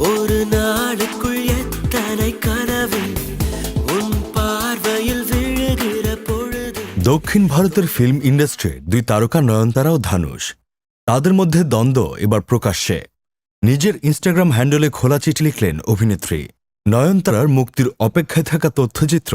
ஒரு நாளுக்குள் எத்தனை கனவு உன் பார்வையில் விழுகிற பொழுது। দক্ষিণ ভারতের ফিল্ম ইন্ডাস্ট্রির দুই তারকা নয়নতারা ও ধানুষ, তাদের মধ্যে দ্বন্দ্ব এবার প্রকাশ্যে। নিজের ইনস্টাগ্রাম হ্যান্ডেলে খোলা চিঠি লিখলেন অভিনেত্রী। নয়নতারার মুক্তির অপেক্ষায় থাকা তথ্যচিত্র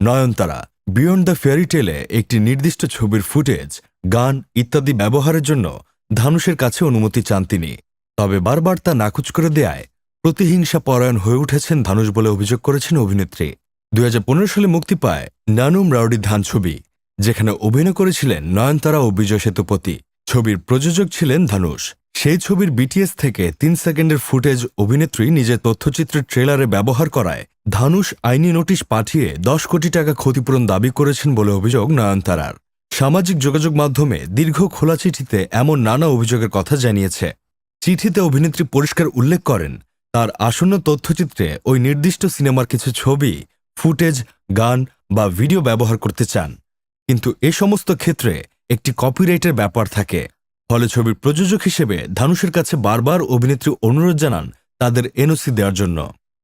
নয়নতারা বিয়ন্ড দ্য ফেয়ারি টেলে একটি নির্দিষ্ট ছবির ফুটেজ, গান ইত্যাদি ব্যবহারের জন্য ধানুষের কাছে অনুমতি চান তিনি। তবে বারবার তা নাকচ করে দেয়ায় প্রতিহিংসা পরায়ণ হয়ে উঠেছেন ধানুষ বলে অভিযোগ করেছেন অভিনেত্রী। 2015 সালে মুক্তি পায় নানুম রাউডি ধান ছবি, যেখানে অভিনয় করেছিলেন নয়নতারা ও বিজয় সেতুপতি। ছবির প্রযোজক ছিলেন ধানুষ। সেই ছবির বিটিএস থেকে 3 সেকেন্ডের ফুটেজ অভিনেত্রী নিজের তথ্যচিত্রের ট্রেলারে ব্যবহার করায় ধানুষ আইনি নোটিশ পাঠিয়ে 10 কোটি টাকা ক্ষতিপূরণ দাবি করেছেন বলে অভিযোগ নয়নতারার। সামাজিক যোগাযোগ মাধ্যমে দীর্ঘ খোলা চিঠিতে এমন নানা অভিযোগের কথা জানিয়েছে। চিঠিতে অভিনেত্রী পরিষ্কার উল্লেখ করেন তার আসন্ন তথ্যচিত্রে ওই নির্দিষ্ট সিনেমার কিছু ছবি, ফুটেজ, গান বা ভিডিও ব্যবহার করতে চান, কিন্তু এ সমস্ত ক্ষেত্রে একটি কপিরাইটের ব্যাপার থাকে। ফলে ছবির প্রযোজক হিসেবে ধানুষের কাছে বারবার অভিনেত্রী অনুরোধ জানান তাদের এনওসি দেওয়ার জন্য।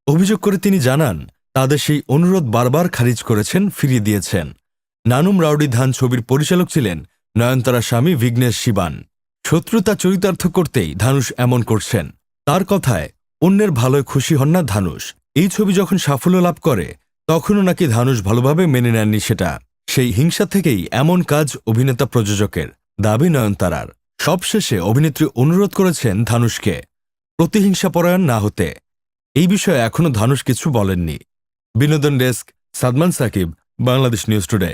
অভিযোগ করে তিনি জানান তাদের সেই অনুরোধ বারবার খারিজ করেছেন, ফিরিয়ে দিয়েছেন। নানুম রাউডি ধান ছবির পরিচালক ছিলেন নয়নতারার স্বামী বিঘ্নেশ শিবান। শত্রুতা চরিতার্থ করতেই ধানুষ এমন করছেন। তার কথায় অন্যের ভালোয় খুশি হন না ধানুষ। এই ছবি যখন সাফল্য লাভ করে তখনও নাকি ধানুষ ভালোভাবে মেনে নেননি সেটা। সেই হিংসা থেকেই এমন কাজ অভিনেতা প্রযোজকের, দাবি নয়নতারার। সবশেষে অভিনেত্রী অনুরোধ করেছেন ধানুষকে প্রতিহিংসা পরায়ণ না হতে। এই বিষয়ে এখনও ধানুষ কিছু বলেননি। বিনোদন desk, Sadman Sakib, Bangladesh news today.